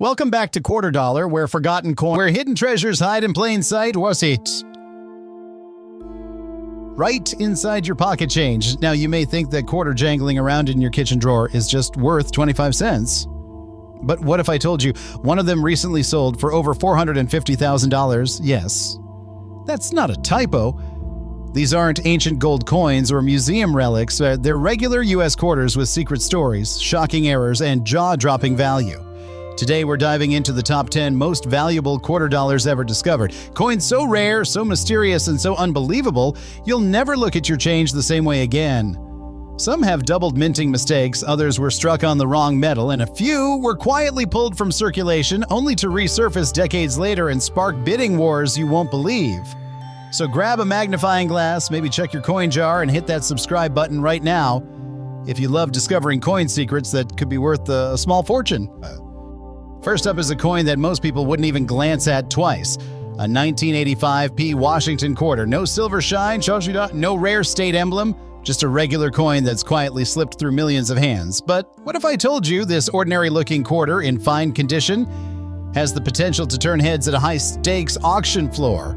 Welcome back to Quarter Dollar, where forgotten coin, where hidden treasures hide in plain sight. Was it? Right inside your pocket change. Now, you may think that quarter jangling around in your kitchen drawer is just worth 25 cents. But what if I told you one of them recently sold for over $450,000? Yes. That's not a typo. These aren't ancient gold coins or museum relics. They're regular U.S. quarters with secret stories, shocking errors, and jaw-dropping value. Today, we're diving into the top 10 most valuable quarter dollars ever discovered. Coins so rare, so mysterious, and so unbelievable, you'll never look at your change the same way again. Some have doubled minting mistakes, others were struck on the wrong metal, and a few were quietly pulled from circulation only to resurface decades later and spark bidding wars you won't believe. So grab a magnifying glass, maybe check your coin jar, and hit that subscribe button right now if you love discovering coin secrets that could be worth a small fortune. First up is a coin that most people wouldn't even glance at twice. A 1985p Washington quarter. No silver shine, no rare state emblem, just a regular coin that's quietly slipped through millions of hands. But what if I told you this ordinary-looking quarter in fine condition has the potential to turn heads at a high-stakes auction floor?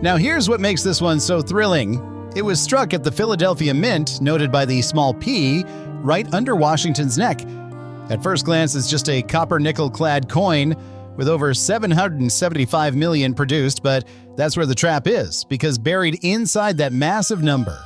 Now here's what makes this one so thrilling. It was struck at the Philadelphia Mint, noted by the small p, right under Washington's neck. At first glance, it's just a copper-nickel-clad coin with over 775 million produced, but that's where the trap is, because buried inside that massive number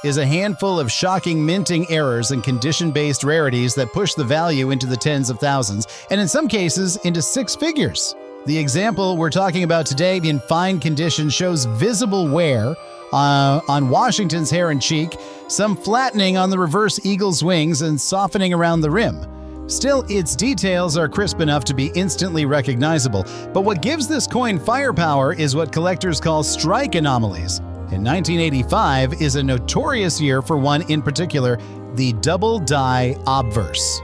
is a handful of shocking minting errors and condition-based rarities that push the value into the tens of thousands, and in some cases, into six figures. The example we're talking about today, in fine condition, shows visible wear on Washington's hair and cheek, some flattening on the reverse eagle's wings, and softening around the rim. Still, its details are crisp enough to be instantly recognizable, but what gives this coin firepower is what collectors call strike anomalies. And 1985 is a notorious year for one in particular, the double die obverse.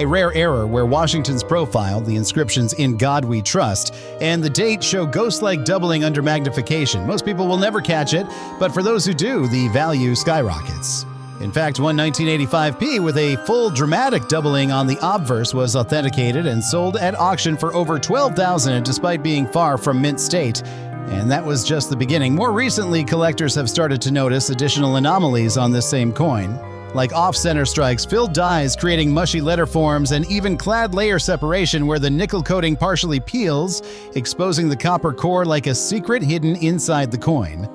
A rare error where Washington's profile, the inscriptions "In God We Trust," and the date show ghost-like doubling under magnification. Most people will never catch it, but for those who do, the value skyrockets. In fact, one 1985p with a full dramatic doubling on the obverse was authenticated and sold at auction for over $12,000 despite being far from mint state. And that was just the beginning. More recently, collectors have started to notice additional anomalies on this same coin, like off-center strikes, filled dies creating mushy letter forms, and even clad layer separation where the nickel coating partially peels, exposing the copper core like a secret hidden inside the coin.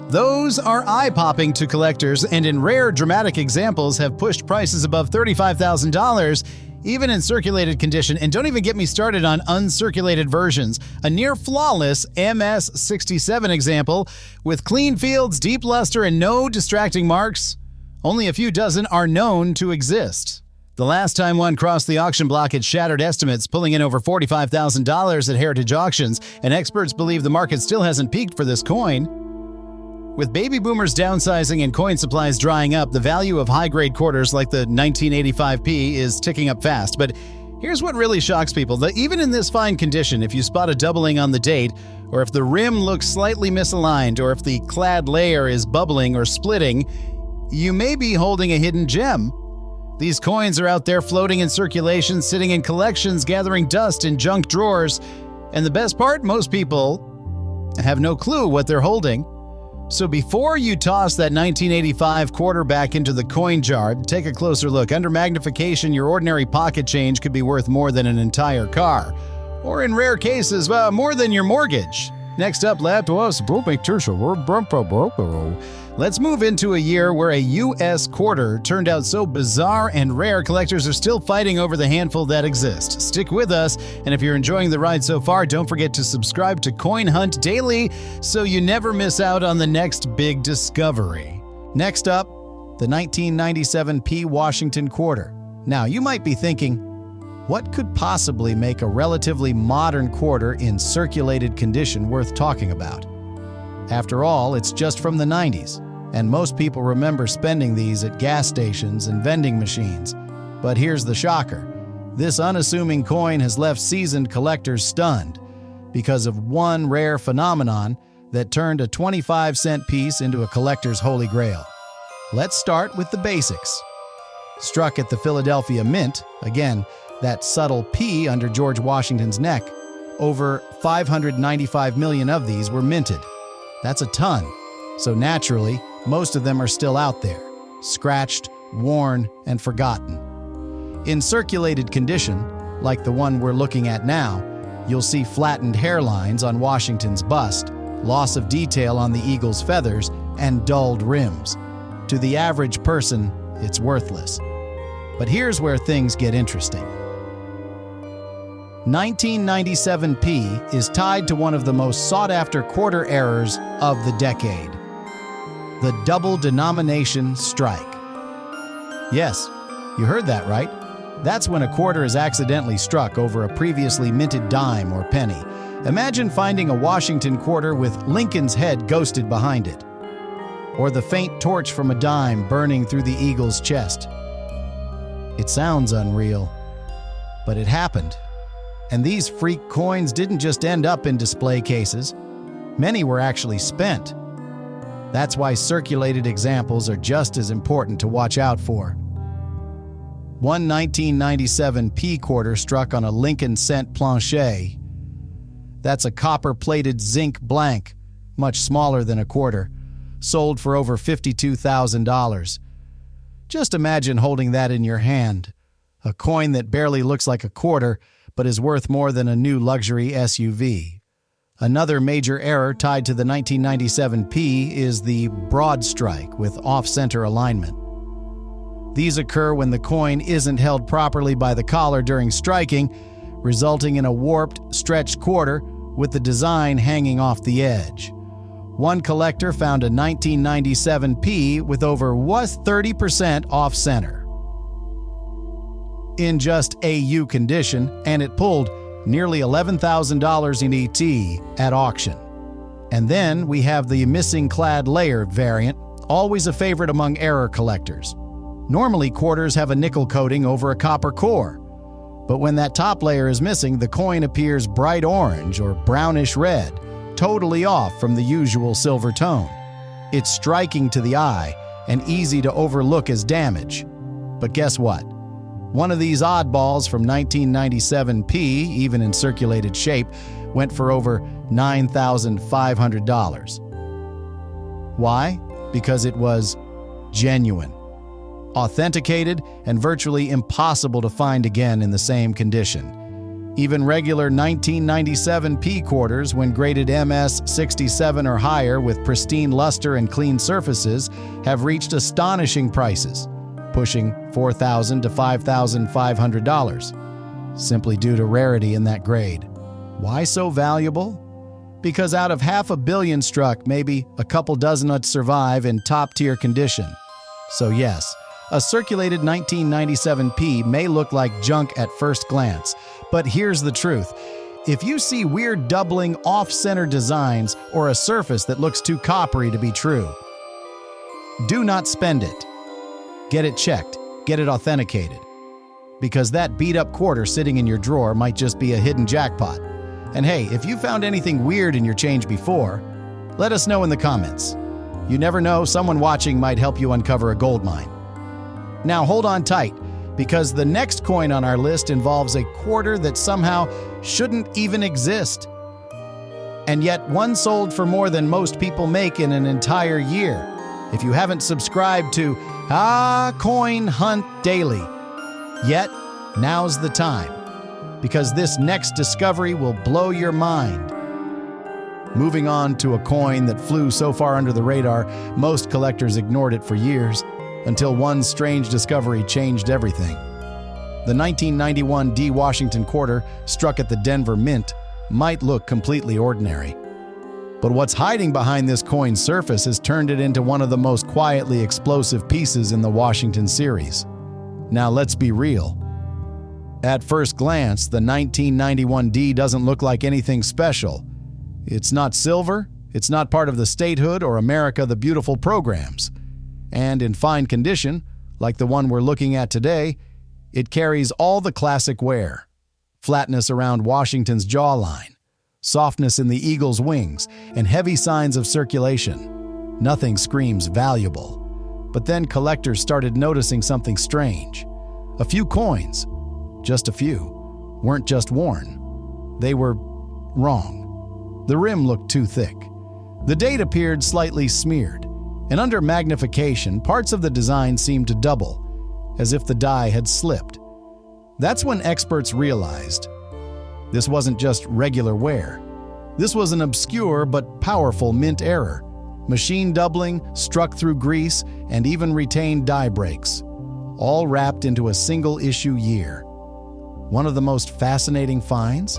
Those are eye-popping to collectors, and in rare, dramatic examples have pushed prices above $35,000, even in circulated condition. And don't even get me started on uncirculated versions. A near-flawless MS-67 example, with clean fields, deep luster, and no distracting marks. Only a few dozen are known to exist. The last time one crossed the auction block, it shattered estimates, pulling in over $45,000 at Heritage Auctions, and experts believe the market still hasn't peaked for this coin. With baby boomers downsizing and coin supplies drying up, the value of high-grade quarters like the 1985p is ticking up fast. But here's what really shocks people. Even in this fine condition, if you spot a doubling on the date, or if the rim looks slightly misaligned, or if the clad layer is bubbling or splitting, you may be holding a hidden gem. These coins are out there floating in circulation, sitting in collections, gathering dust in junk drawers. And the best part, most people have no clue what they're holding. So before you toss that 1985 quarter back into the coin jar, take a closer look. Under magnification, your ordinary pocket change could be worth more than an entire car. Or in rare cases, more than your mortgage. Next up, let's move into a year where a U.S. quarter turned out so bizarre and rare, collectors are still fighting over the handful that exist. Stick with us, and if you're enjoying the ride so far, don't forget to subscribe to Coin Hunt Daily so you never miss out on the next big discovery. Next up, the 1997p Washington quarter. Now, you might be thinking, what could possibly make a relatively modern quarter in circulated condition worth talking about? After all, it's just from the 90s, and most people remember spending these at gas stations and vending machines. But here's the shocker. This unassuming coin has left seasoned collectors stunned because of one rare phenomenon that turned a 25-cent piece into a collector's holy grail. Let's start with the basics. Struck at the Philadelphia Mint, again, that subtle P under George Washington's neck, over 595 million of these were minted. That's a ton. So naturally, most of them are still out there, scratched, worn, and forgotten. In circulated condition, like the one we're looking at now, you'll see flattened hairlines on Washington's bust, loss of detail on the eagle's feathers, and dulled rims. To the average person, it's worthless. But here's where things get interesting. 1997P is tied to one of the most sought-after quarter errors of the decade: the double denomination strike. Yes, you heard that right. That's when a quarter is accidentally struck over a previously minted dime or penny. Imagine finding a Washington quarter with Lincoln's head ghosted behind it, or the faint torch from a dime burning through the eagle's chest. It sounds unreal, but it happened. And these freak coins didn't just end up in display cases. Many were actually spent. That's why circulated examples are just as important to watch out for. One 1997 P quarter struck on a Lincoln cent plancher. That's a copper-plated zinc blank, much smaller than a quarter, sold for over $52,000. Just imagine holding that in your hand, a coin that barely looks like a quarter, but is worth more than a new luxury SUV. Another major error tied to the 1997 P is the broad strike with off-center alignment. These occur when the coin isn't held properly by the collar during striking, resulting in a warped, stretched quarter with the design hanging off the edge. One collector found a 1997 P with over 30% off-center in just AU condition, and it pulled nearly $11,000 in ET at auction. And then we have the missing clad layer variant, always a favorite among error collectors. Normally, quarters have a nickel coating over a copper core, but when that top layer is missing, the coin appears bright orange or brownish red, totally off from the usual silver tone. It's striking to the eye and easy to overlook as damage. But guess what? One of these oddballs from 1997 P, even in circulated shape, went for over $9,500. Why? Because it was genuine, authenticated, and virtually impossible to find again in the same condition. Even regular 1997 P quarters, when graded MS 67 or higher with pristine luster and clean surfaces, have reached astonishing prices, pushing $4,000 to $5,500, simply due to rarity in that grade. Why so valuable? Because out of 500 million struck, maybe a couple dozen would survive in top-tier condition. So yes, a circulated 1997 P may look like junk at first glance, but here's the truth. If you see weird doubling off-center designs or a surface that looks too coppery to be true, do not spend it. Get it checked, get it authenticated. Because that beat-up quarter sitting in your drawer might just be a hidden jackpot. And hey, if you found anything weird in your change before, let us know in the comments. You never know, someone watching might help you uncover a gold mine. Now hold on tight, because the next coin on our list involves a quarter that somehow shouldn't even exist. And yet one sold for more than most people make in an entire year. If you haven't subscribed to Coin Hunt Daily yet, now's the time, because this next discovery will blow your mind. Moving on to a coin that flew so far under the radar, most collectors ignored it for years, until one strange discovery changed everything. The 1991 D. Washington quarter, struck at the Denver Mint, might look completely ordinary. But what's hiding behind this coin's surface has turned it into one of the most quietly explosive pieces in the Washington series. Now let's be real. At first glance, the 1991 D doesn't look like anything special. It's not silver, it's not part of the statehood or America the Beautiful programs. And in fine condition, like the one we're looking at today, it carries all the classic wear. Flatness around Washington's jawline, softness in the eagle's wings, and heavy signs of circulation. Nothing screams valuable. But then collectors started noticing something strange. A few coins, just a few, weren't just worn. They were wrong. The rim looked too thick. The date appeared slightly smeared, and under magnification, parts of the design seemed to double, as if the die had slipped. That's when experts realized this wasn't just regular wear. This was an obscure but powerful mint error. Machine doubling, struck through grease, and even retained die breaks, all wrapped into a single-issue year. One of the most fascinating finds?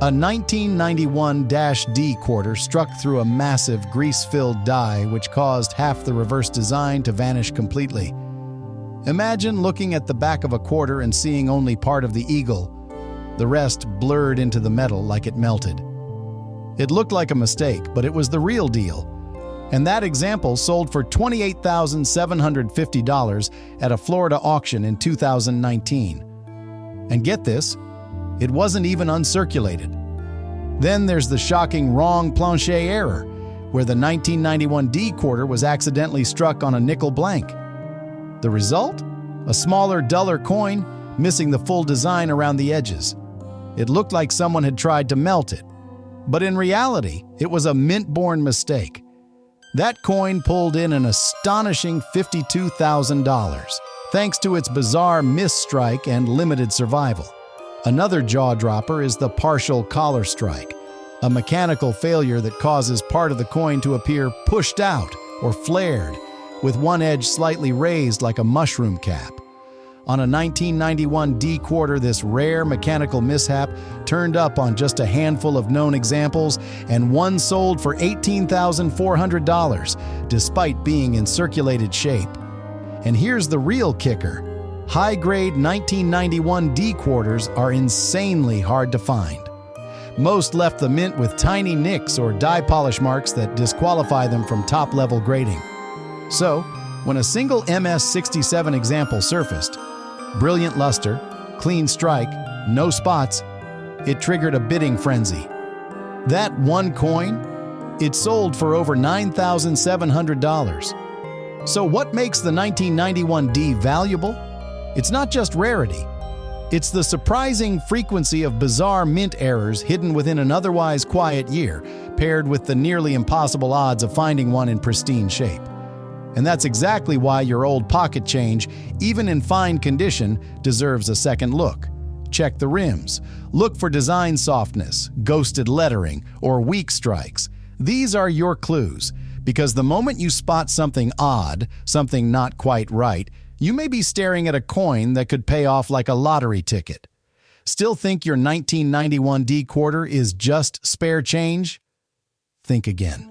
A 1991-D quarter struck through a massive grease-filled die which caused half the reverse design to vanish completely. Imagine looking at the back of a quarter and seeing only part of the eagle, the rest blurred into the metal like it melted. It looked like a mistake, but it was the real deal. And that example sold for $28,750 at a Florida auction in 2019. And get this, it wasn't even uncirculated. Then there's the shocking wrong plancher error, where the 1991-D quarter was accidentally struck on a nickel blank. The result? A smaller, duller coin, missing the full design around the edges. It looked like someone had tried to melt it. But in reality, it was a mint-born mistake. That coin pulled in an astonishing $52,000, thanks to its bizarre misstrike and limited survival. Another jaw-dropper is the partial collar strike, a mechanical failure that causes part of the coin to appear pushed out or flared, with one edge slightly raised like a mushroom cap. On a 1991-D quarter, this rare mechanical mishap turned up on just a handful of known examples, and one sold for $18,400, despite being in circulated shape. And here's the real kicker. High-grade 1991-D quarters are insanely hard to find. Most left the mint with tiny nicks or die polish marks that disqualify them from top-level grading. So, when a single MS-67 example surfaced, brilliant luster, clean strike, no spots, it triggered a bidding frenzy. That one coin, it sold for over $9,700. So what makes the 1991-D valuable? It's not just rarity. It's the surprising frequency of bizarre mint errors hidden within an otherwise quiet year, paired with the nearly impossible odds of finding one in pristine shape. And that's exactly why your old pocket change, even in fine condition, deserves a second look. Check the rims. Look for design softness, ghosted lettering, or weak strikes. These are your clues, because the moment you spot something odd, something not quite right, you may be staring at a coin that could pay off like a lottery ticket. Still think your 1991-D quarter is just spare change? Think again.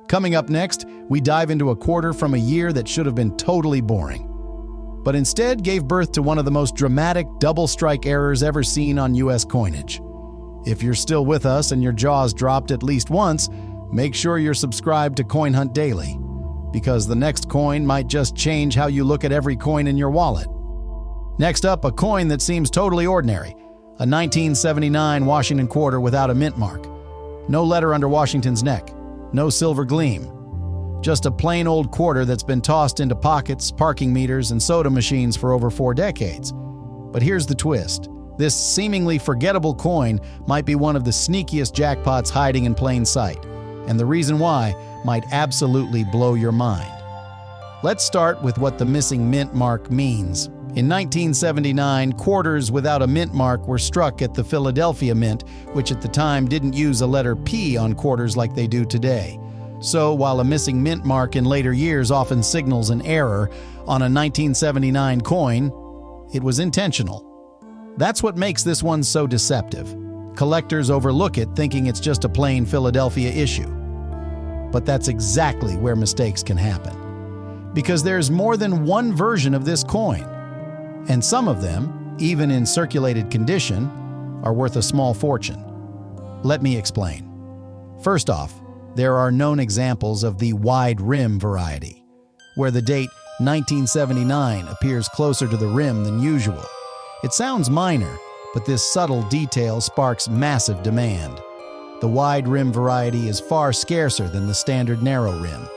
Coming up next, we dive into a quarter from a year that should have been totally boring, but instead gave birth to one of the most dramatic double strike errors ever seen on U.S. coinage. If you're still with us and your jaws dropped at least once, make sure you're subscribed to Coin Hunt Daily, because the next coin might just change how you look at every coin in your wallet. Next up, a coin that seems totally ordinary, a 1979 Washington quarter without a mint mark. No letter under Washington's neck. No silver gleam. Just a plain old quarter that's been tossed into pockets, parking meters, and soda machines for over 4 decades. But here's the twist. This seemingly forgettable coin might be one of the sneakiest jackpots hiding in plain sight. And the reason why might absolutely blow your mind. Let's start with what the missing mint mark means. In 1979, quarters without a mint mark were struck at the Philadelphia Mint, which at the time didn't use a letter P on quarters like they do today. So, while a missing mint mark in later years often signals an error on a 1979 coin, it was intentional. That's what makes this one so deceptive. Collectors overlook it thinking it's just a plain Philadelphia issue. But that's exactly where mistakes can happen. Because there's more than one version of this coin. And some of them, even in circulated condition, are worth a small fortune. Let me explain. First off, there are known examples of the wide rim variety, where the date 1979 appears closer to the rim than usual. It sounds minor, but this subtle detail sparks massive demand. The wide rim variety is far scarcer than the standard narrow rim.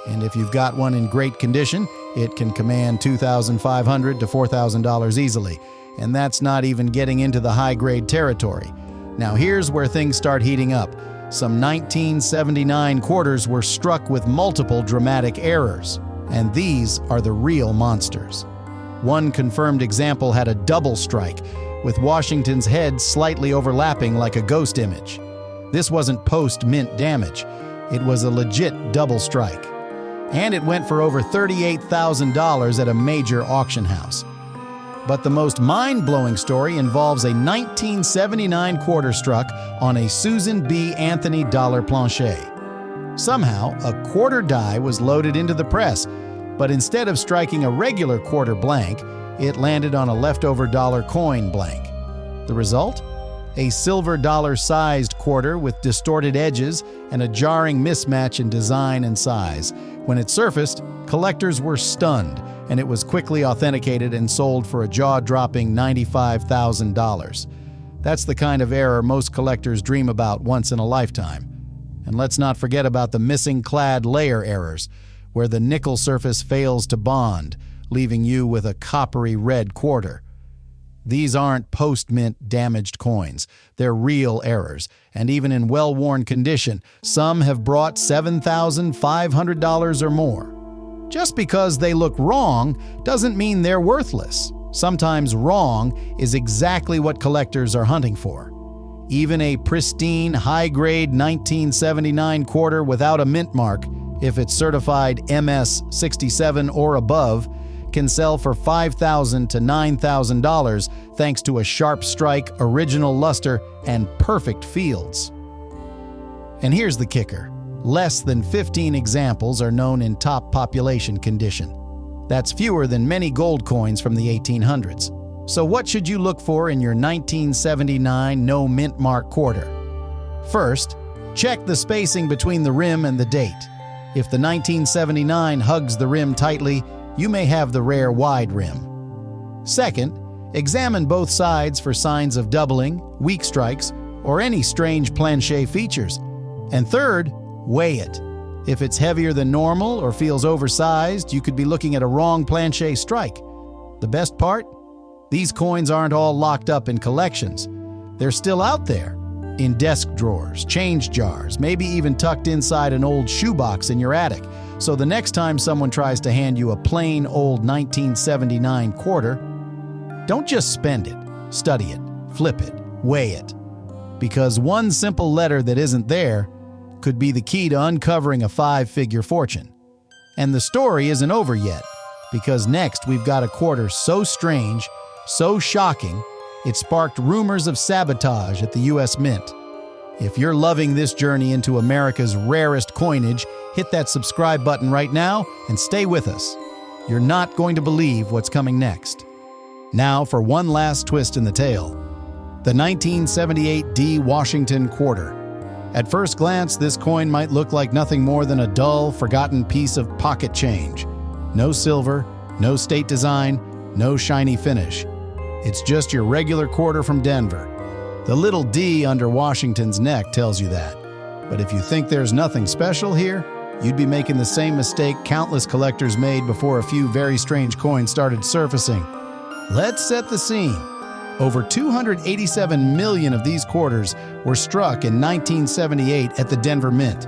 And if you've got one in great condition, it can command $2,500 to $4,000 easily. and that's not even getting into the high-grade territory. Now here's where things start heating up. Some 1979 quarters were struck with multiple dramatic errors, and these are the real monsters. One confirmed example had a double strike, with Washington's head slightly overlapping like a ghost image. This wasn't post-mint damage. It was a legit double strike. And it went for over $38,000 at a major auction house. But the most mind-blowing story involves a 1979 quarter struck on a Susan B. Anthony dollar plancher. Somehow, a quarter die was loaded into the press, but instead of striking a regular quarter blank, it landed on a leftover dollar coin blank. The result? A silver dollar-sized quarter with distorted edges and a jarring mismatch in design and size. When it surfaced, collectors were stunned, and it was quickly authenticated and sold for a jaw-dropping $95,000. That's the kind of error most collectors dream about once in a lifetime. And let's not forget about the missing clad layer errors, where the nickel surface fails to bond, leaving you with a coppery red quarter. These aren't post-mint damaged coins. They're real errors, and even in well-worn condition, some have brought $7,500 or more. Just because they look wrong doesn't mean they're worthless. Sometimes wrong is exactly what collectors are hunting for. Even a pristine, high-grade 1979 quarter without a mint mark, if it's certified MS-67 or above, can sell for $5,000 to $9,000 thanks to a sharp strike, original luster, and perfect fields. And here's the kicker. Less than 15 examples are known in top population condition. That's fewer than many gold coins from the 1800s. So what should you look for in your 1979 no mint mark quarter? First, check the spacing between the rim and the date. If the 1979 hugs the rim tightly, you may have the rare wide rim. Second, examine both sides for signs of doubling, weak strikes, or any strange plancher features. And third, weigh it. If it's heavier than normal or feels oversized, you could be looking at a wrong plancher strike. The best part? These coins aren't all locked up in collections. They're still out there, in desk drawers, change jars, maybe even tucked inside an old shoebox in your attic. So the next time someone tries to hand you a plain old 1979 quarter, don't just spend it. Study it, flip it, weigh it. Because one simple letter that isn't there could be the key to uncovering a five-figure fortune. And the story isn't over yet, because next we've got a quarter so strange, so shocking, it sparked rumors of sabotage at the U.S. Mint. If you're loving this journey into America's rarest coinage, hit that subscribe button right now and stay with us. You're not going to believe what's coming next. Now for one last twist in the tale. The 1978 D. Washington quarter. At first glance, this coin might look like nothing more than a dull, forgotten piece of pocket change. No silver, no state design, no shiny finish. It's just your regular quarter from Denver. The little D under Washington's neck tells you that. But if you think there's nothing special here, you'd be making the same mistake countless collectors made before a few very strange coins started surfacing. Let's set the scene. Over 287 million of these quarters were struck in 1978 at the Denver Mint.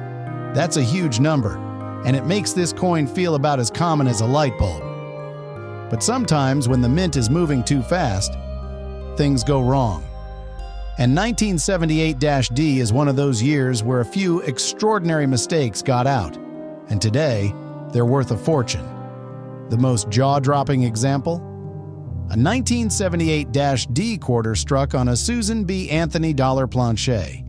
That's a huge number, and it makes this coin feel about as common as a light bulb. But sometimes when the mint is moving too fast, things go wrong. And 1978-D is one of those years where a few extraordinary mistakes got out, and today they're worth a fortune. The most jaw-dropping example? A 1978-D quarter struck on a Susan B. Anthony dollar plancher.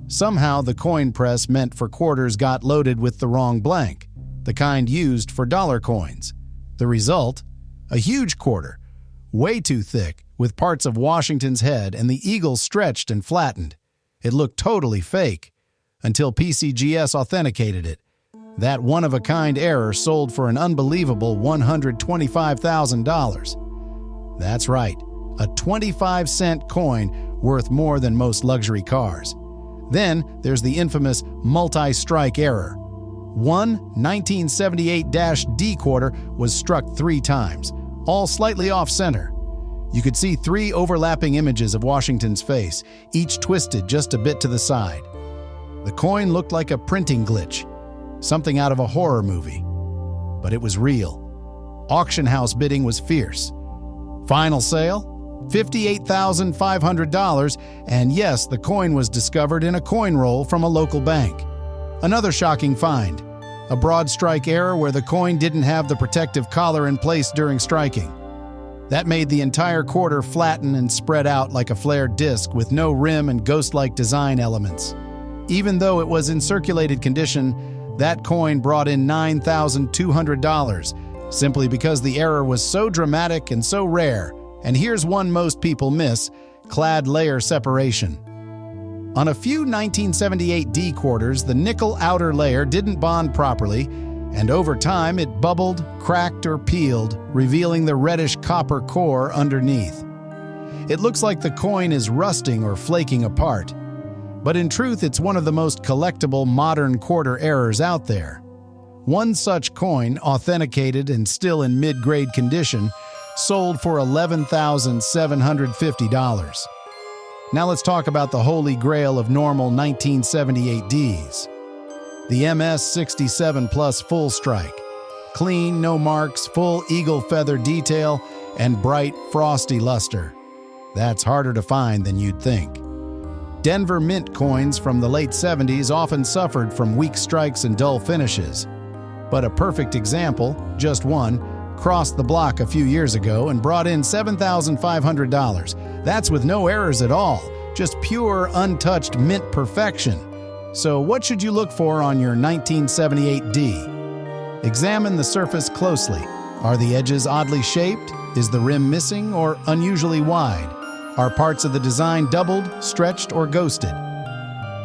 Somehow the coin press meant for quarters got loaded with the wrong blank, the kind used for dollar coins. The result? A huge quarter, way too thick, with parts of Washington's head and the eagle stretched and flattened. It looked totally fake, until PCGS authenticated it. That one-of-a-kind error sold for an unbelievable $125,000. That's right, a 25-cent coin worth more than most luxury cars. Then there's the infamous multi-strike error. One 1978-D quarter was struck 3 times, all slightly off-center. You could see 3 overlapping images of Washington's face, each twisted just a bit to the side. The coin looked like a printing glitch, something out of a horror movie. But it was real. Auction house bidding was fierce. Final sale? $58,500, and yes, the coin was discovered in a coin roll from a local bank. Another shocking find, a broad strike error where the coin didn't have the protective collar in place during striking. That made the entire quarter flatten and spread out like a flared disc with no rim and ghost-like design elements. Even though it was in circulated condition, that coin brought in $9,200, simply because the error was so dramatic and so rare. And here's one most people miss: clad layer separation. On a few 1978 D quarters, the nickel outer layer didn't bond properly, and over time it bubbled, cracked, or peeled, revealing the reddish copper core underneath. It looks like the coin is rusting or flaking apart. But in truth, it's one of the most collectible modern quarter errors out there. One such coin, authenticated and still in mid-grade condition, sold for $11,750. Now let's talk about the holy grail of normal 1978 Ds. The MS-67 Plus Full Strike. Clean, no marks, full eagle feather detail, and bright, frosty luster. That's harder to find than you'd think. Denver Mint coins from the late 70s often suffered from weak strikes and dull finishes. But a perfect example, just one, crossed the block a few years ago and brought in $7,500. That's with no errors at all, just pure, untouched mint perfection. So what should you look for on your 1978 D? Examine the surface closely. Are the edges oddly shaped? Is the rim missing or unusually wide? Are parts of the design doubled, stretched, or ghosted?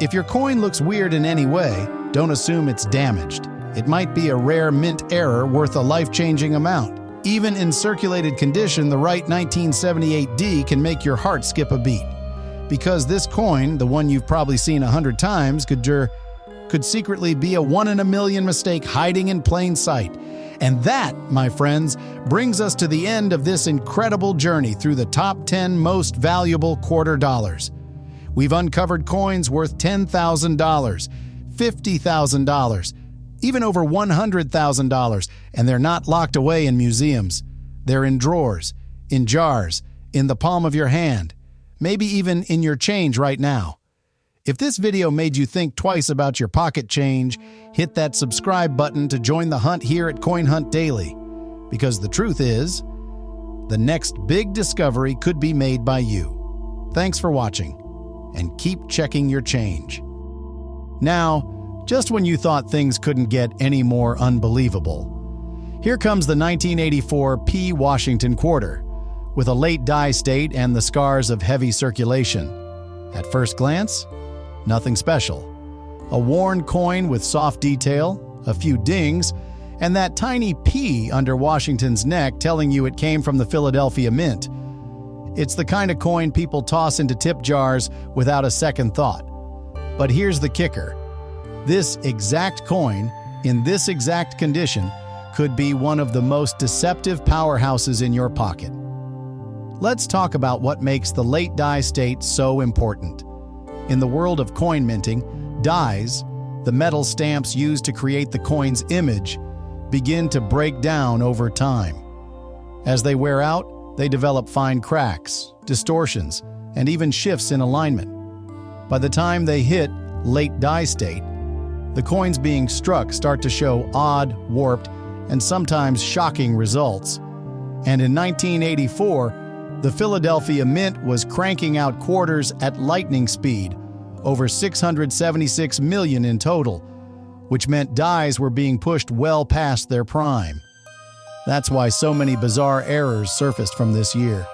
If your coin looks weird in any way, don't assume it's damaged. It might be a rare mint error worth a life-changing amount. Even in circulated condition, the right 1978 D can make your heart skip a beat. Because this coin, the one you've probably seen 100 times, could secretly be a 1 in a million mistake hiding in plain sight. And that, my friends, brings us to the end of this incredible journey through the top 10 most valuable quarter dollars. We've uncovered coins worth $10,000, $50,000, even over $100,000, and they're not locked away in museums. They're in drawers, in jars, in the palm of your hand, maybe even in your change right now. If this video made you think twice about your pocket change, hit that subscribe button to join the hunt here at Coin Hunt Daily. Because the truth is, the next big discovery could be made by you. Thanks for watching, and keep checking your change. Now, just when you thought things couldn't get any more unbelievable, here comes the 1984 P. Washington quarter, with a late die state and the scars of heavy circulation. At first glance, nothing special. A worn coin with soft detail, a few dings, and that tiny P under Washington's neck telling you it came from the Philadelphia Mint. It's the kind of coin people toss into tip jars without a second thought. But here's the kicker. This exact coin, in this exact condition, could be one of the most deceptive powerhouses in your pocket. Let's talk about what makes the late die state so important. In the world of coin minting, dies, the metal stamps used to create the coin's image, begin to break down over time. As they wear out, they develop fine cracks, distortions, and even shifts in alignment. By the time they hit late die state, the coins being struck start to show odd, warped, and sometimes shocking results. And in 1984, the Philadelphia Mint was cranking out quarters at lightning speed, over 676 million in total, which meant dies were being pushed well past their prime. That's why so many bizarre errors surfaced from this year.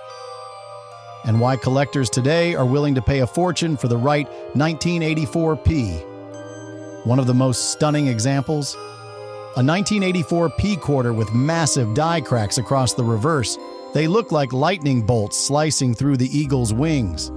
And why collectors today are willing to pay a fortune for the right 1984 P. One of the most stunning examples? A 1984 P quarter with massive die cracks across the reverse. They look like lightning bolts slicing through the eagle's wings.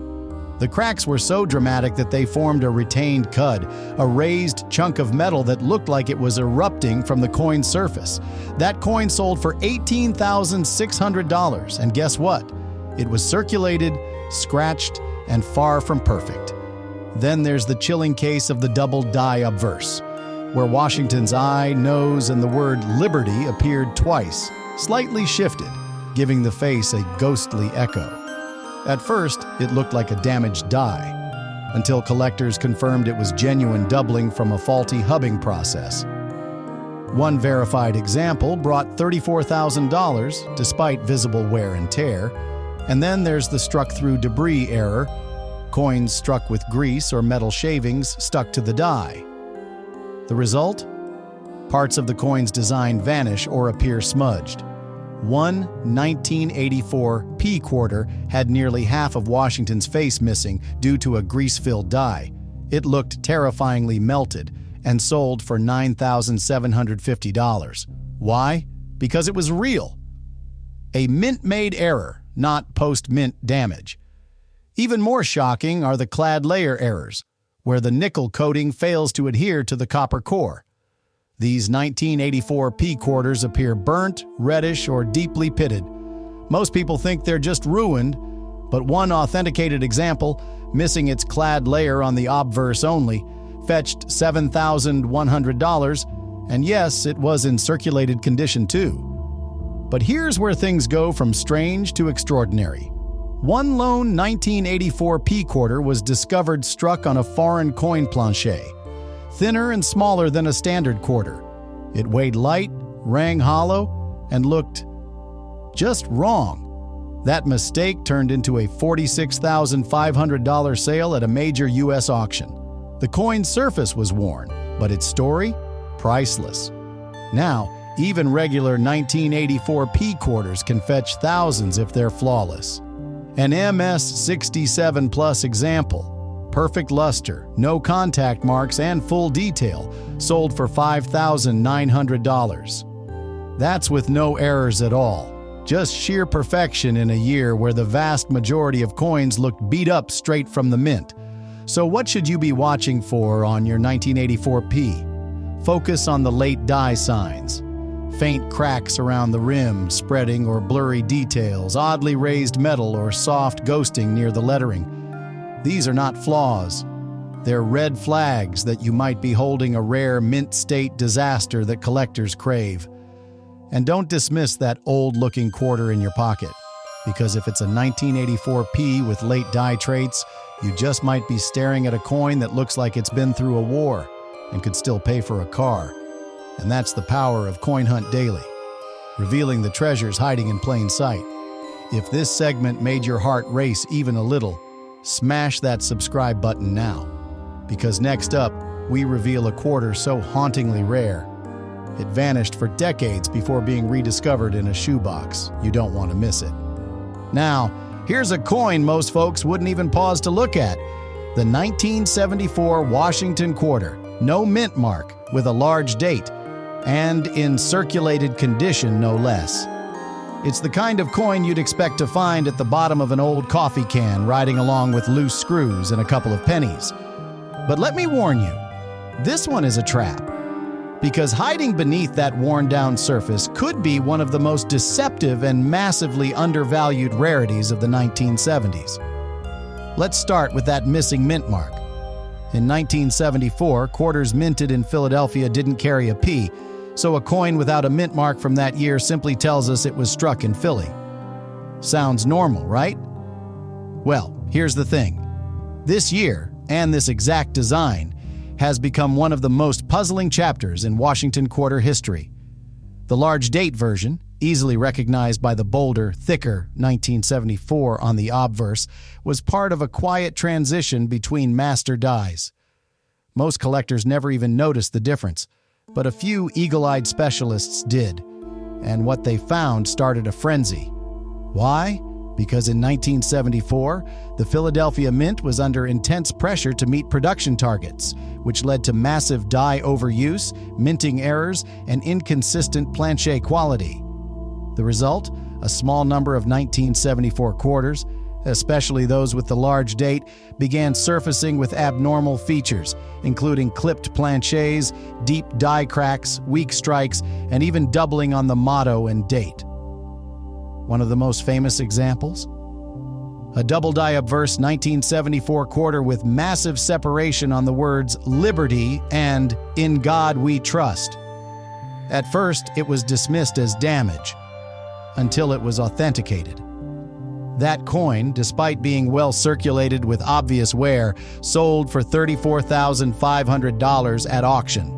The cracks were so dramatic that they formed a retained cud, a raised chunk of metal that looked like it was erupting from the coin's surface. That coin sold for $18,600, and guess what? It was circulated, scratched, and far from perfect. Then there's the chilling case of the double die obverse, where Washington's eye, nose, and the word liberty appeared twice, slightly shifted, giving the face a ghostly echo. At first, it looked like a damaged die, until collectors confirmed it was genuine doubling from a faulty hubbing process. One verified example brought $34,000 despite visible wear and tear. And then there's the struck-through debris error, coins struck with grease or metal shavings stuck to the die. The result? Parts of the coin's design vanish or appear smudged. One 1984 P quarter had nearly half of Washington's face missing due to a grease-filled die. It looked terrifyingly melted and sold for $9,750. Why? Because it was real. A mint-made error, not post-mint damage. Even more shocking are the clad layer errors, where the nickel coating fails to adhere to the copper core. These 1984 P quarters appear burnt, reddish, or deeply pitted. Most people think they're just ruined, but one authenticated example, missing its clad layer on the obverse only, fetched $7,100, and yes, it was in circulated condition too. But here's where things go from strange to extraordinary. One lone 1984 P quarter was discovered struck on a foreign coin plancher, thinner and smaller than a standard quarter. It weighed light, rang hollow, and looked just wrong. That mistake turned into a $46,500 sale at a major U.S. auction. The coin's surface was worn, but its story? Priceless. Now, even regular 1984 P quarters can fetch thousands if they're flawless. An MS-67 Plus example, perfect luster, no contact marks, and full detail, sold for $5,900. That's with no errors at all. Just sheer perfection in a year where the vast majority of coins looked beat up straight from the mint. So what should you be watching for on your 1984 P? Focus on the late die signs. Faint cracks around the rim, spreading or blurry details, oddly raised metal, or soft ghosting near the lettering. These are not flaws. They're red flags that you might be holding a rare mint-state disaster that collectors crave. And don't dismiss that old-looking quarter in your pocket, because if it's a 1984 P with late die traits, you just might be staring at a coin that looks like it's been through a war and could still pay for a car. And that's the power of Coin Hunt Daily, revealing the treasures hiding in plain sight. If this segment made your heart race even a little, smash that subscribe button now, because next up, we reveal a quarter so hauntingly rare. It vanished for decades before being rediscovered in a shoebox. You don't want to miss it. Now, here's a coin most folks wouldn't even pause to look at. The 1974 Washington quarter, no mint mark, with a large date, and in circulated condition no less. It's the kind of coin you'd expect to find at the bottom of an old coffee can, riding along with loose screws and a couple of pennies. But let me warn you, this one is a trap. Because hiding beneath that worn-down surface could be one of the most deceptive and massively undervalued rarities of the 1970s. Let's start with that missing mint mark. In 1974, quarters minted in Philadelphia didn't carry a P, so a coin without a mint mark from that year simply tells us it was struck in Philly. Sounds normal, right? Well, here's the thing. This year, and this exact design, has become one of the most puzzling chapters in Washington quarter history. The large date version, easily recognized by the bolder, thicker 1974 on the obverse, was part of a quiet transition between master dies. Most collectors never even noticed the difference, but a few eagle-eyed specialists did, and what they found started a frenzy. Why? Because in 1974, the Philadelphia Mint was under intense pressure to meet production targets, which led to massive die overuse, minting errors, and inconsistent plancher quality. The result? A small number of 1974 quarters, especially those with the large date, began surfacing with abnormal features, including clipped planchers, deep die cracks, weak strikes, and even doubling on the motto and date. One of the most famous examples? A double die-obverse 1974 quarter with massive separation on the words Liberty and In God We Trust. At first, it was dismissed as damage, until it was authenticated. That coin, despite being well circulated with obvious wear, sold for $34,500 at auction.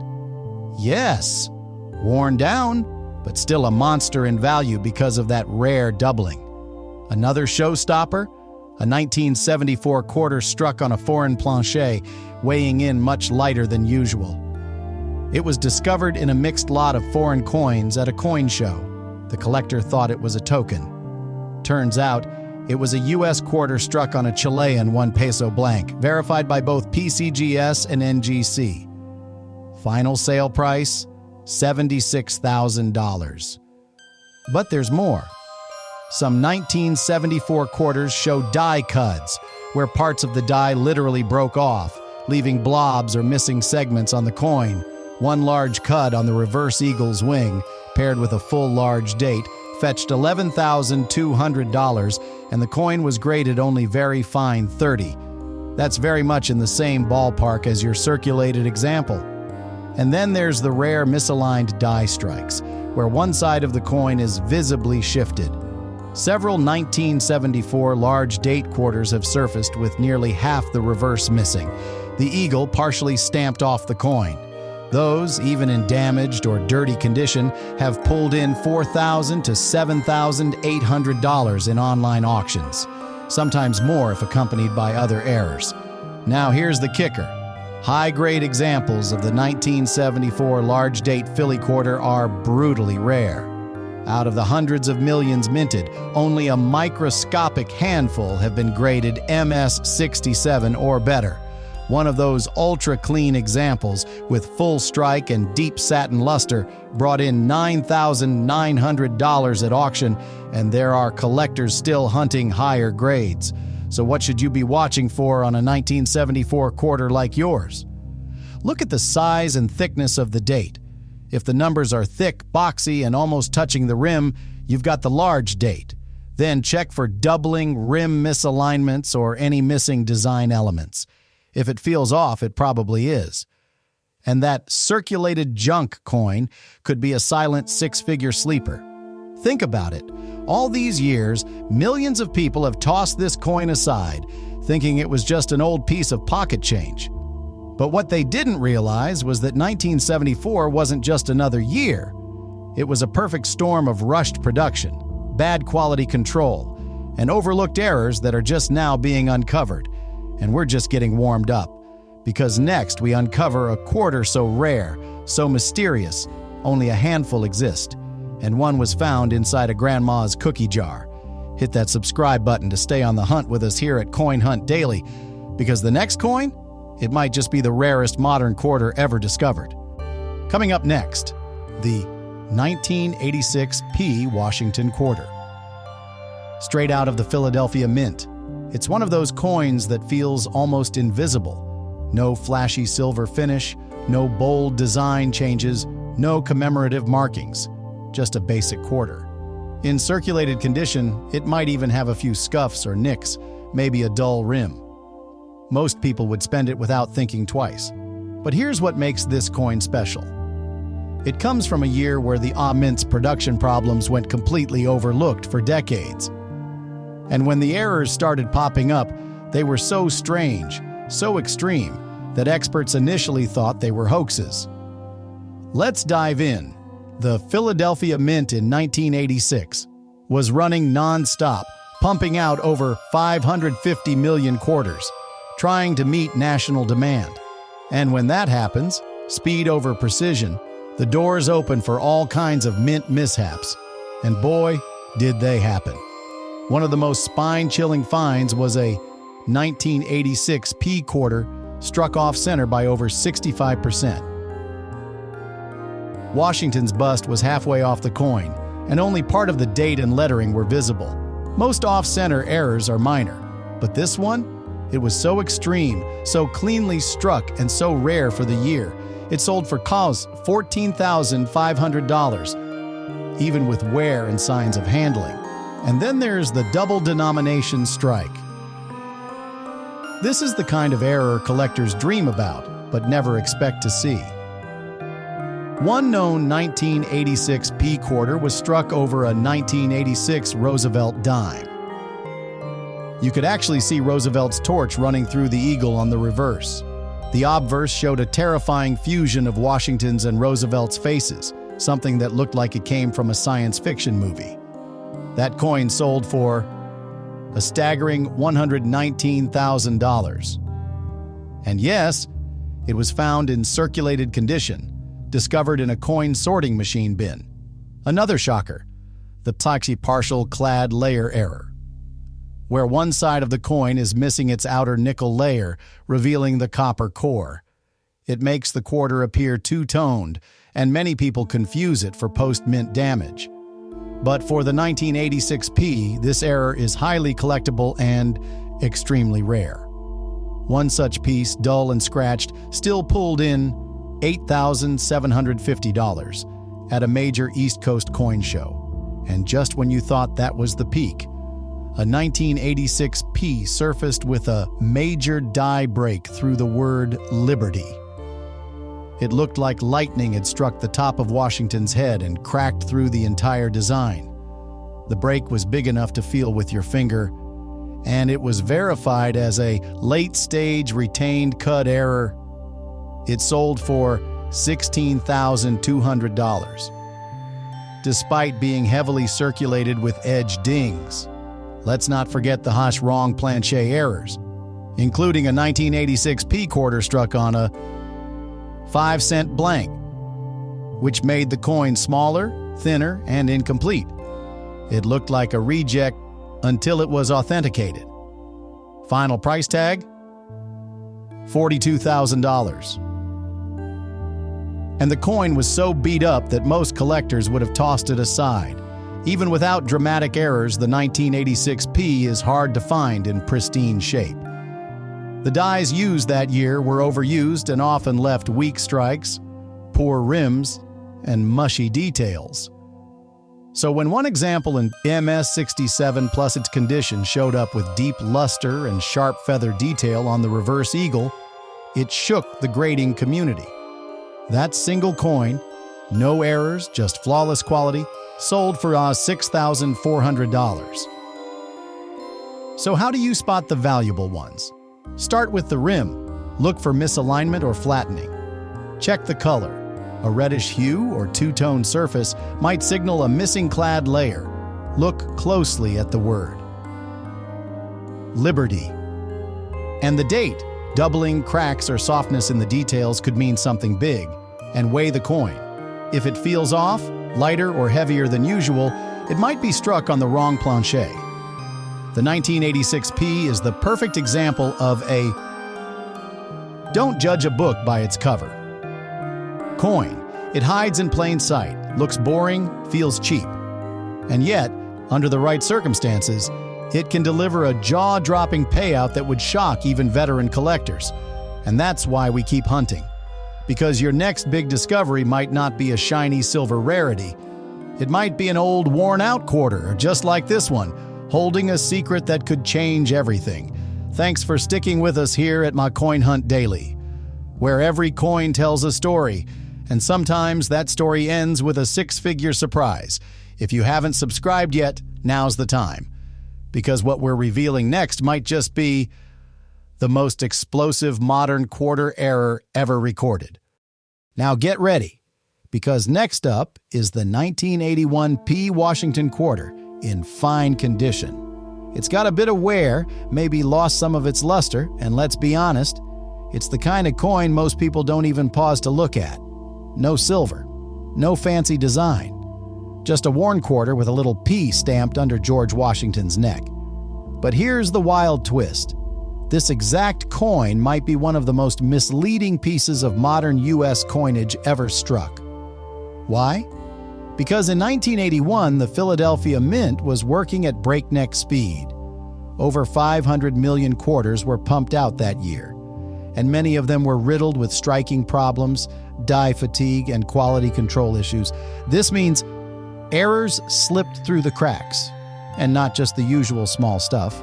Yes, worn down, but still a monster in value because of that rare doubling. Another showstopper? A 1974 quarter struck on a foreign plancher, weighing in much lighter than usual. It was discovered in a mixed lot of foreign coins at a coin show. The collector thought it was a token. Turns out, it was a U.S. quarter struck on a Chilean 1 peso blank, verified by both PCGS and NGC. Final sale price, $76,000. But there's more. Some 1974 quarters show die cuds, where parts of the die literally broke off, leaving blobs or missing segments on the coin. One large cud on the reverse eagle's wing, paired with a full large date, fetched $11,200, and the coin was graded only very fine 30. That's very much in the same ballpark as your circulated example. And then there's the rare misaligned die strikes, where one side of the coin is visibly shifted. Several 1974 large date quarters have surfaced with nearly half the reverse missing, the eagle partially stamped off the coin. Those, even in damaged or dirty condition, have pulled in $4,000 to $7,800 in online auctions, sometimes more if accompanied by other errors. Now here's the kicker. High-grade examples of the 1974 large date Philly quarter are brutally rare. Out of the hundreds of millions minted, only a microscopic handful have been graded MS67 or better. One of those ultra-clean examples with full strike and deep satin luster brought in $9,900 at auction, and there are collectors still hunting higher grades. So what should you be watching for on a 1974 quarter like yours? Look at the size and thickness of the date. If the numbers are thick, boxy, and almost touching the rim, you've got the large date. Then check for doubling, rim misalignments, or any missing design elements. If it feels off, it probably is. And that circulated junk coin could be a silent six-figure sleeper. Think about it. All these years, millions of people have tossed this coin aside, thinking it was just an old piece of pocket change. But what they didn't realize was that 1974 wasn't just another year. It was a perfect storm of rushed production, bad quality control, and overlooked errors that are just now being uncovered. And we're just getting warmed up, because next we uncover a quarter so rare, so mysterious, only a handful exist, and one was found inside a grandma's cookie jar. Hit that subscribe button to stay on the hunt with us here at Coin Hunt Daily, because the next coin, it might just be the rarest modern quarter ever discovered. Coming up next, the 1986 P Washington quarter. Straight out of the Philadelphia Mint, it's one of those coins that feels almost invisible. No flashy silver finish, no bold design changes, no commemorative markings, just a basic quarter. In circulated condition, it might even have a few scuffs or nicks, maybe a dull rim. Most people would spend it without thinking twice. But here's what makes this coin special. It comes from a year where the Mint's production problems went completely overlooked for decades. And when the errors started popping up, they were so strange, so extreme, that experts initially thought they were hoaxes. Let's dive in. The Philadelphia Mint in 1986 was running non-stop, pumping out over 550 million quarters, trying to meet national demand. And when that happens, speed over precision, the doors open for all kinds of mint mishaps. And boy, did they happen. One of the most spine-chilling finds was a 1986 P quarter struck off center by over 65%. Washington's bust was halfway off the coin, and only part of the date and lettering were visible. Most off-center errors are minor, but this one? It was so extreme, so cleanly struck, and so rare for the year. It sold for $14,500, even with wear and signs of handling. And then there's the double denomination strike. This is the kind of error collectors dream about, but never expect to see. One known 1986 P quarter was struck over a 1986 Roosevelt dime. You could actually see Roosevelt's torch running through the eagle on the reverse. The obverse showed a terrifying fusion of Washington's and Roosevelt's faces, something that looked like it came from a science fiction movie. That coin sold for a staggering $119,000. And yes, it was found in circulated condition, discovered in a coin sorting machine bin. Another shocker, the partial clad layer error, where one side of the coin is missing its outer nickel layer, revealing the copper core. It makes the quarter appear two-toned, and many people confuse it for post-mint damage. But for the 1986 P, this error is highly collectible and extremely rare. One such piece, dull and scratched, still pulled in $8,750 at a major East Coast coin show. And just when you thought that was the peak, a 1986 P surfaced with a major die break through the word Liberty. It looked like lightning had struck the top of Washington's head and cracked through the entire design. The break was big enough to feel with your finger, and it was verified as a late-stage retained cut error. It sold for $16,200, despite being heavily circulated with edge dings. Let's not forget the Hash-Wrong Planchet errors, including a 1986 P quarter struck on a 5-cent blank, which made the coin smaller, thinner, and incomplete. It looked like a reject until it was authenticated. Final price tag? $42,000. And the coin was so beat up that most collectors would have tossed it aside. Even without dramatic errors, the 1986 P is hard to find in pristine shape. The dies used that year were overused and often left weak strikes, poor rims, and mushy details. So when one example in MS-67 plus its condition showed up with deep luster and sharp feather detail on the reverse eagle, it shook the grading community. That single coin, no errors, just flawless quality, sold for $6,400. So how do you spot the valuable ones? Start with the rim. Look for misalignment or flattening. Check the color. A reddish hue or two-tone surface might signal a missing clad layer. Look closely at the word Liberty. And the date. Doubling, cracks, or softness in the details could mean something big. And weigh the coin. If it feels off, lighter or heavier than usual, it might be struck on the wrong planchet. The 1986 P is the perfect example of a don't judge a book by its cover coin. It hides in plain sight, looks boring, feels cheap. And yet, under the right circumstances, it can deliver a jaw-dropping payout that would shock even veteran collectors. And that's why we keep hunting. Because your next big discovery might not be a shiny silver rarity. It might be an old, worn-out quarter, just like this one, holding a secret that could change everything. Thanks for sticking with us here at My Coin Hunt Daily, where every coin tells a story, and sometimes that story ends with a six-figure surprise. If you haven't subscribed yet, now's the time. Because what we're revealing next might just be the most explosive modern quarter error ever recorded. Now get ready, because next up is the 1981 P Washington quarter in fine condition. It's got a bit of wear, maybe lost some of its luster, and let's be honest, it's the kind of coin most people don't even pause to look at. No silver, no fancy design, just a worn quarter with a little P stamped under George Washington's neck. But here's the wild twist. This exact coin might be one of the most misleading pieces of modern U.S. coinage ever struck. Why? Because in 1981, the Philadelphia Mint was working at breakneck speed. Over 500 million quarters were pumped out that year, and many of them were riddled with striking problems, die fatigue, and quality control issues. This means errors slipped through the cracks. And not just the usual small stuff.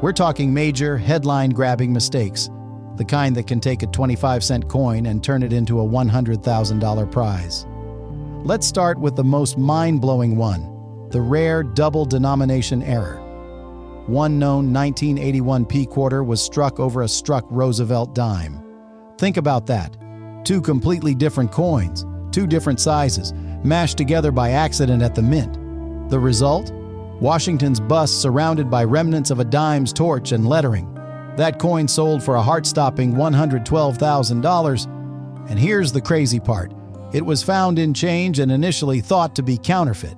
We're talking major, headline-grabbing mistakes, the kind that can take a 25-cent coin and turn it into a $100,000 prize. Let's start with the most mind-blowing one, the rare double denomination error. One known 1981 P quarter was struck over a struck Roosevelt dime. Think about that. Two completely different coins, two different sizes, mashed together by accident at the mint. The result? Washington's bust surrounded by remnants of a dime's torch and lettering. That coin sold for a heart-stopping $112,000. And here's the crazy part. It was found in change and initially thought to be counterfeit.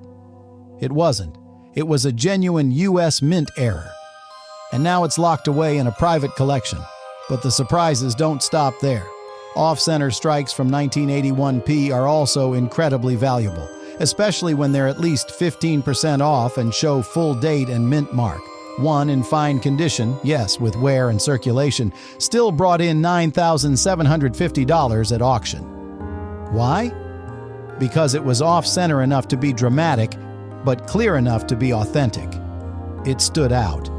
It wasn't. It was a genuine U.S. Mint error. And now it's locked away in a private collection. But the surprises don't stop there. Off-center strikes from 1981 P are also incredibly valuable, especially when they're at least 15% off and show full date and mint mark. One in fine condition, yes, with wear and circulation, still brought in $9,750 at auction. Why? Because it was off-center enough to be dramatic, but clear enough to be authentic. It stood out,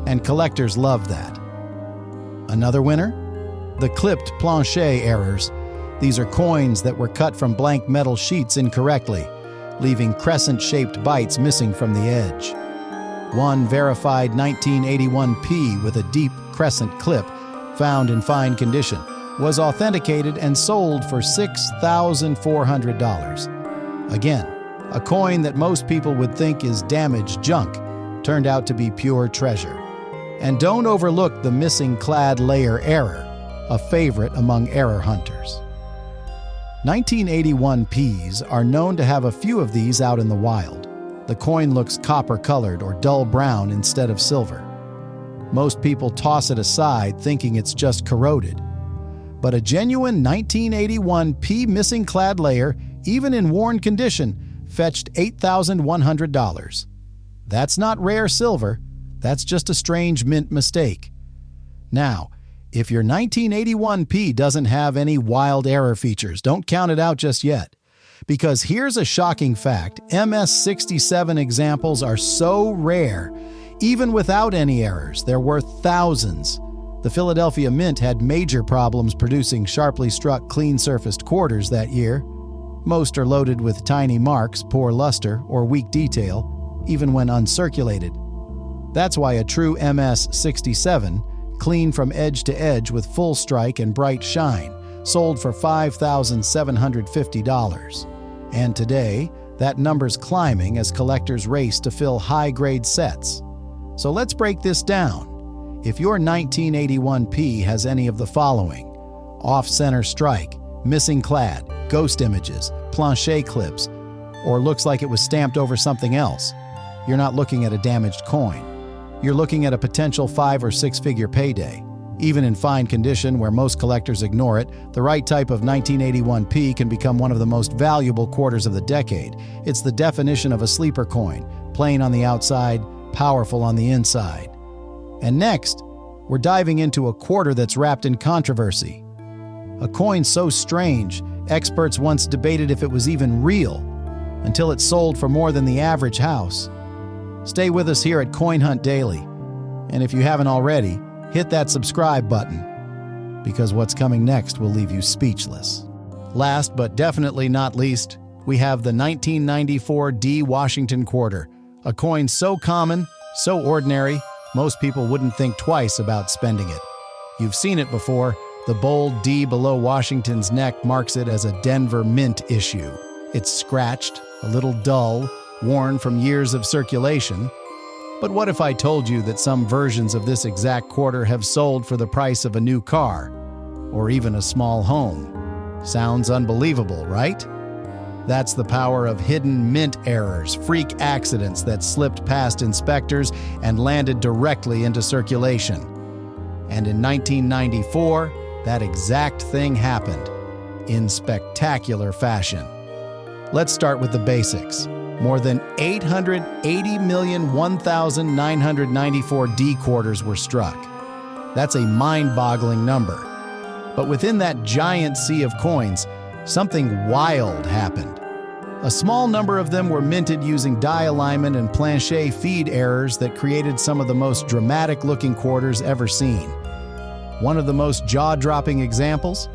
and collectors loved that. Another winner? The clipped plancher errors. These are coins that were cut from blank metal sheets incorrectly, leaving crescent-shaped bites missing from the edge. One verified 1981 P with a deep crescent clip, found in fine condition, was authenticated and sold for $6,400. Again, a coin that most people would think is damaged junk turned out to be pure treasure. And don't overlook the missing clad layer error, a favorite among error hunters. 1981 Ps are known to have a few of these out in the wild. The coin looks copper-colored or dull brown instead of silver. Most people toss it aside thinking it's just corroded. But a genuine 1981 P missing clad layer, even in worn condition, fetched $8,100. That's not rare silver, that's just a strange mint mistake. Now, if your 1981 P doesn't have any wild error features, don't count it out just yet. Because here's a shocking fact, MS-67 examples are so rare, even without any errors, they're worth thousands. The Philadelphia Mint had major problems producing sharply struck, clean-surfaced quarters that year. Most are loaded with tiny marks, poor luster, or weak detail, even when uncirculated. That's why a true MS-67, clean from edge to edge with full strike and bright shine, sold for $5,750. And today, that number's climbing as collectors race to fill high-grade sets. So let's break this down. If your 1981 P has any of the following: off-center strike, missing clad, ghost images, plancher clips, or looks like it was stamped over something else, you're not looking at a damaged coin. You're looking at a potential 5- or 6-figure payday. Even in fine condition where most collectors ignore it, the right type of 1981 P can become one of the most valuable quarters of the decade. It's the definition of a sleeper coin, plain on the outside, powerful on the inside. And next, we're diving into a quarter that's wrapped in controversy. A coin so strange, experts once debated if it was even real, until it sold for more than the average house. Stay with us here at Coin Hunt Daily. And if you haven't already, hit that subscribe button, because what's coming next will leave you speechless. Last but definitely not least, we have the 1994 D Washington quarter, a coin so common, so ordinary, most people wouldn't think twice about spending it. You've seen it before. The bold D below Washington's neck marks it as a Denver Mint issue. It's scratched, a little dull, worn from years of circulation. But what if I told you that some versions of this exact quarter have sold for the price of a new car, or even a small home? Sounds unbelievable, right? That's the power of hidden mint errors, freak accidents that slipped past inspectors and landed directly into circulation. And in 1994, that exact thing happened, in spectacular fashion. Let's start with the basics. More than 880,001,994 D quarters were struck. That's a mind-boggling number. But within that giant sea of coins, something wild happened. A small number of them were minted using die alignment and plancher feed errors that created some of the most dramatic-looking quarters ever seen. One of the most jaw-dropping examples?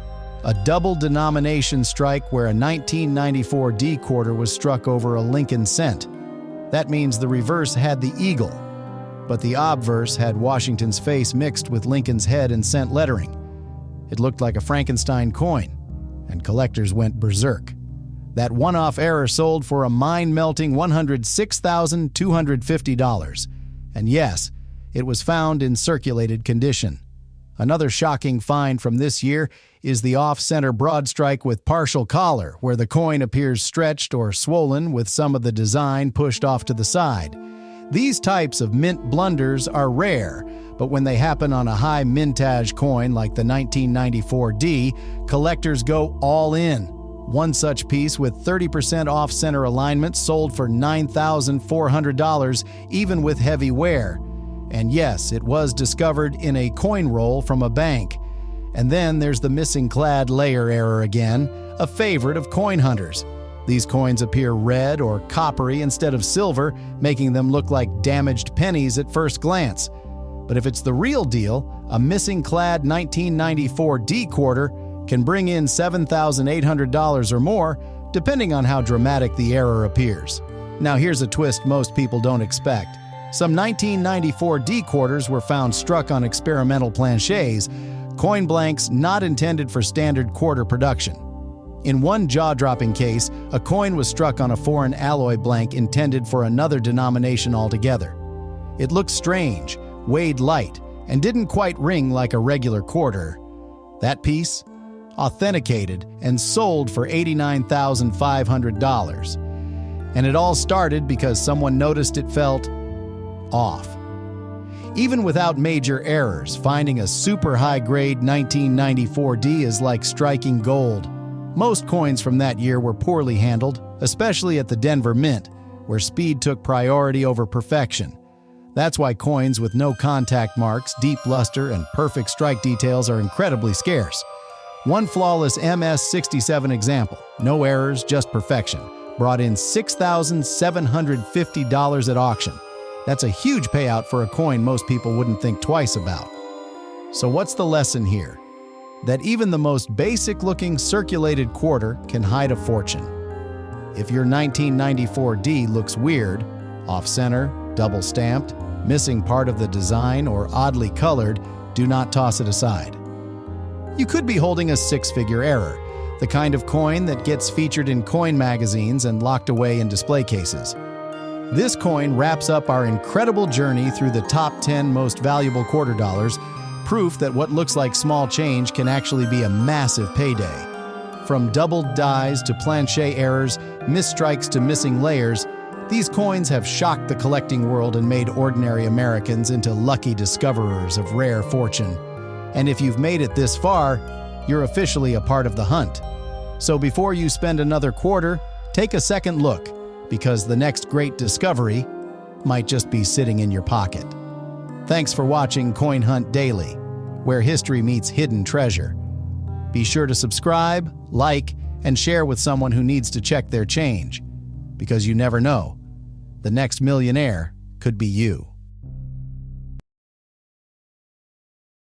A double denomination strike where a 1994 D quarter was struck over a Lincoln cent. That means the reverse had the eagle, but the obverse had Washington's face mixed with Lincoln's head and cent lettering. It looked like a Frankenstein coin, and collectors went berserk. That one-off error sold for a mind-melting $106,250. And yes, it was found in circulated condition. Another shocking find from this year is the off-center broad strike with partial collar, where the coin appears stretched or swollen with some of the design pushed off to the side. These types of mint blunders are rare, but when they happen on a high mintage coin like the 1994 D, collectors go all in. One such piece with 30% off-center alignment sold for $9,400, even with heavy wear. And yes, it was discovered in a coin roll from a bank. And then there's the missing clad layer error again, a favorite of coin hunters. These coins appear red or coppery instead of silver, making them look like damaged pennies at first glance. But if it's the real deal, a missing clad 1994 D quarter can bring in $7,800 or more, depending on how dramatic the error appears. Now here's a twist most people don't expect. Some 1994 D quarters were found struck on experimental planchets, coin blanks not intended for standard quarter production. In one jaw-dropping case, a coin was struck on a foreign alloy blank intended for another denomination altogether. It looked strange, weighed light, and didn't quite ring like a regular quarter. That piece? Authenticated and sold for $89,500. And it all started because someone noticed it felt off. Even without major errors, finding a super high-grade 1994 D is like striking gold. Most coins from that year were poorly handled, especially at the Denver Mint, where speed took priority over perfection. That's why coins with no contact marks, deep luster, and perfect strike details are incredibly scarce. One flawless MS-67 example, no errors, just perfection, brought in $6,750 at auction. That's a huge payout for a coin most people wouldn't think twice about. So what's the lesson here? That even the most basic-looking circulated quarter can hide a fortune. If your 1994 D looks weird, off-center, double-stamped, missing part of the design, or oddly colored, do not toss it aside. You could be holding a six-figure error, the kind of coin that gets featured in coin magazines and locked away in display cases. This coin wraps up our incredible journey through the top 10 most valuable quarter dollars, proof that what looks like small change can actually be a massive payday. From doubled dies to plancher errors, misstrikes to missing layers, these coins have shocked the collecting world and made ordinary Americans into lucky discoverers of rare fortune. And if you've made it this far, you're officially a part of the hunt. So before you spend another quarter, take a second look, because the next great discovery might just be sitting in your pocket. Thanks for watching Coin Hunt Daily, where history meets hidden treasure. Be sure to subscribe, like, and share with someone who needs to check their change, because you never know, the next millionaire could be you.